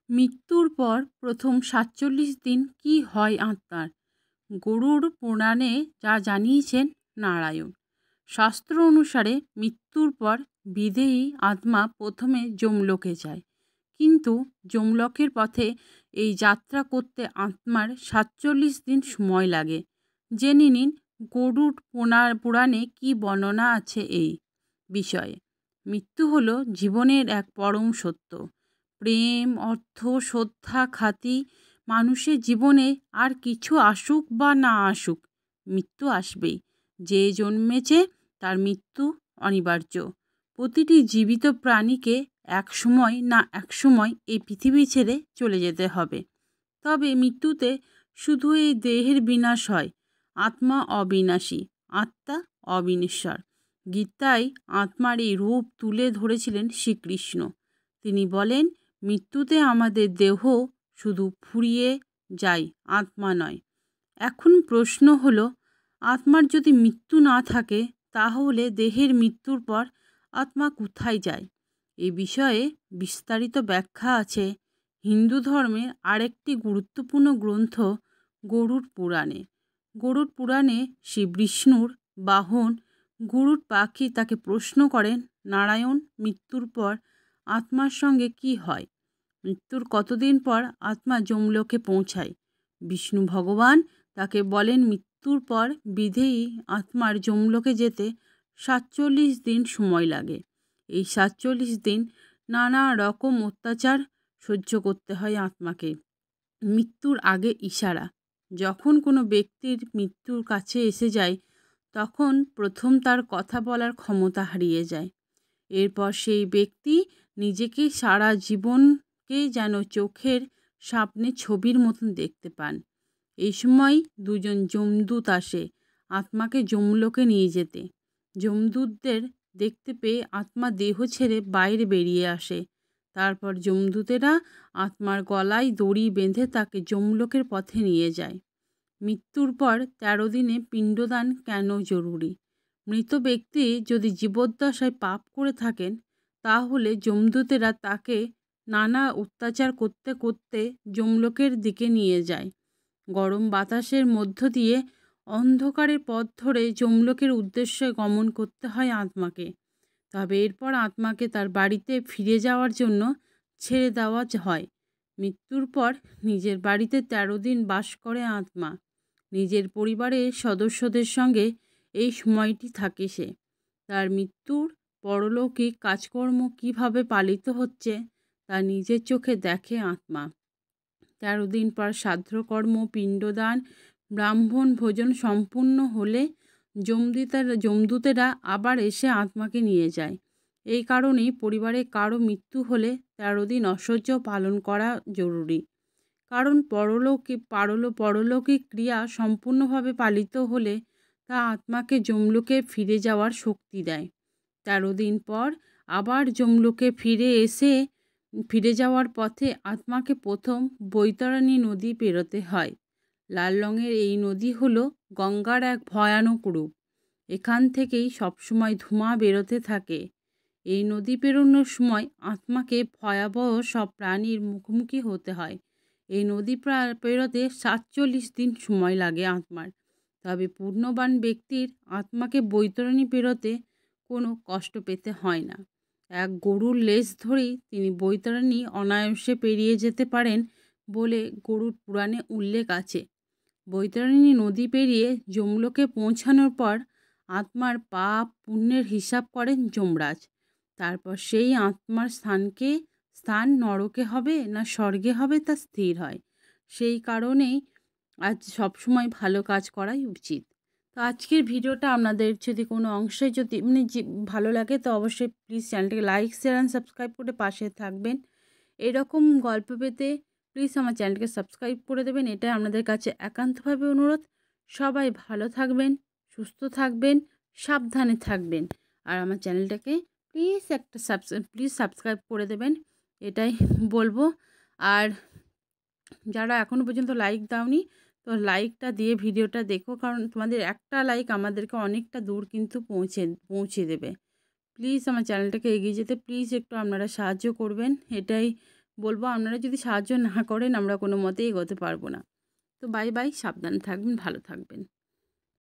মৃত্যুর পর প্রথম ৪৭ দিন কি হয় আত্মার? গরুড় পুরাণে যা জানিয়েছেন নারায়ণ। শাস্ত্র অনুসারে মৃত্যুর পর বিদেহী আত্মা প্রথমে যমলোকে যায়, কিন্তু যমলোকের পথে এই যাত্রা করতে আত্মার ৪৭ দিন সময় লাগে। জেনে নিন গরুড় পুরাণে কি বর্ণনা আছে এই বিষয়ে। মৃত্যু হলো জীবনের এক পরম সত্য। প্রেম, অর্থ, শ্রদ্ধা, খ্যাতি, মানুষের জীবনে আর কিছু আসুক বা না আসুক, মৃত্যু আসবেই। যে জন্মেছে তার মৃত্যু অনিবার্য। প্রতিটি জীবিত প্রাণীকে এক সময় না এক সময় এই পৃথিবী ছেড়ে চলে যেতে হবে। তবে মৃত্যুতে শুধু এই দেহের বিনাশ হয়, আত্মা অবিনাশী, আত্মা অবিনশ্বর। গীতায় আত্মার এই রূপ তুলে ধরেছিলেন শ্রীকৃষ্ণ। তিনি বলেন, মৃত্যুতে আমাদের দেহ শুধু ফুরিয়ে যায়, আত্মা নয়। এখন প্রশ্ন হলো, আত্মার যদি মৃত্যু না থাকে তাহলে দেহের মৃত্যুর পর আত্মা কোথায় যায়? এ বিষয়ে বিস্তারিত ব্যাখ্যা আছে হিন্দু ধর্মের আরেকটি গুরুত্বপূর্ণ গ্রন্থ গরুড় পুরাণে। গরুড় পুরাণে শ্রী বিষ্ণুর বাহন গরুড় পাখি তাকে প্রশ্ন করেন, নারায়ণ, মৃত্যুর পর আত্মার সঙ্গে কি হয়? মৃত্যুর কতদিন পর আত্মা যমলোকে পৌঁছায়? বিষ্ণু ভগবান তাকে বলেন, মৃত্যুর পর বিদেহী আত্মার যমলোকে যেতে ৪৭ দিন সময় লাগে। এই ৪৭ দিন নানা রকম অত্যাচার সহ্য করতে হয় আত্মাকে। মৃত্যুর আগে ইশারা। যখন কোনো ব্যক্তির মৃত্যুর কাছে এসে যায়, তখন প্রথম তার কথা বলার ক্ষমতা হারিয়ে যায়। এরপর সেই ব্যক্তি নিজেকে সারা জীবনকে যেন চোখের সামনে ছবির মতন দেখতে পান। এই সময় দুজন যমদূত আসে আত্মাকে যমলোকে নিয়ে যেতে। যমদূতদের দেখতে পেয়ে আত্মা দেহ ছেড়ে বাইরে বেরিয়ে আসে। তারপর যমদূতেরা আত্মার গলায় দড়ি বেঁধে তাকে যমলোকের পথে নিয়ে যায়। মৃত্যুর পর ১৩ দিনে পিণ্ডদান কেন জরুরি? মৃত ব্যক্তি যদি জীবদ্দশায় পাপ করে থাকেন, তাহলে যমদূতেরা তাকে নানা অত্যাচার করতে করতে যমলোকের দিকে নিয়ে যায়। গরম বাতাসের মধ্য দিয়ে অন্ধকারের পথ ধরে যমলোকের উদ্দেশ্যে গমন করতে হয় আত্মাকে। তবে এরপর আত্মাকে তার বাড়িতে ফিরে যাওয়ার জন্য ছেড়ে দেওয়া হয়। মৃত্যুর পর নিজের বাড়িতে ১৩ দিন বাস করে আত্মা। নিজের পরিবারের সদস্যদের সঙ্গে এই সময়টি থাকে সে। তার মৃত্যুর পরলৌকিক কাজকর্ম কিভাবে পালিত হচ্ছে তা নিজের চোখে দেখে আত্মা। ১৩ দিন পর শ্রাদ্ধকর্ম, পিণ্ডদান, ব্রাহ্মণ ভোজন সম্পূর্ণ হলে যমদূতেরা আবার এসে আত্মাকে নিয়ে যায়। এই কারণেই পরিবারে কারো মৃত্যু হলে ১৩ দিন ঐশ্বর্য পালন করা জরুরি। কারণ পরলৌকিক ক্রিয়া সম্পূর্ণভাবে পালিত হলে তা আত্মাকে যমলোকে ফিরে যাওয়ার শক্তি দেয়। ১৩ দিন পর আবার যমলোকে ফিরে যাওয়ার পথে আত্মাকে প্রথম বৈতরণী নদী পেরোতে হয়। লাল রঙের এই নদী হলো গঙ্গার এক ভয়ানক রূপ। এখান থেকেই সবসময় ধোঁয়া বেরোতে থাকে। এই নদী পেরোনোর সময় আত্মাকে ভয়াবহ সব প্রাণীর মুখোমুখি হতে হয়। এই নদী পেরোতে ৪৭ দিন সময় লাগে আত্মার। তবে পুণ্যবান ব্যক্তির আত্মাকে বৈতরণী পেরোতে কোনো কষ্ট পেতে হয় না। এক গরুর লেজ ধরেই তিনি বৈতরণী অনায়াসে পেরিয়ে যেতে পারেন বলে গরুড় পুরাণে উল্লেখ আছে। বৈতরণী নদী পেরিয়ে যমলোকে পৌঁছানোর পর আত্মার পাপ পুণ্যের হিসাব করেন যমরাজ। তারপর সেই আত্মার স্থান নরকে হবে না স্বর্গে হবে তা স্থির হয়। সেই কারণেই আজ সবসময় ভালো কাজ করাই উচিত। তো আজকের ভিডিওটা আপনাদের যদি কোনো অংশে যদি ভালো লাগে তো অবশ্যই প্লিজ চ্যানেলটাকে লাইক, শেয়ার অ্যান্ড সাবস্ক্রাইব করে পাশে থাকবেন। এরকম গল্প পেতে প্লিজ আমার চ্যানেলকে সাবস্ক্রাইব করে দেবেন, এটাই আপনাদের কাছে একান্তভাবে অনুরোধ। সবাই ভালো থাকবেন, সুস্থ থাকবেন, সাবধানে থাকবেন। আর আমার চ্যানেলটাকে প্লিজ সাবস্ক্রাইব করে দেবেন, এটাই বলবো। আর যারা এখনও পর্যন্ত লাইক দাওনি, তো লাইকটা দিয়ে ভিডিওটা দেখো, কারণ তোমাদের একটা লাইক আমাদেরকে অনেকটা দূর কিন্তু পৌঁছে দেবে। প্লিজ আমার চ্যানেলটাকে এগিয়ে যেতে প্লিজ একটু আপনারা সাহায্য করবেন, এটাই বলবো আপনারা যদি সাহায্য না করেন আমরা কোনো মতেই এগোতে পারবো না। তো বাই বাই, সাবধানে থাকবেন, ভালো থাকবেন।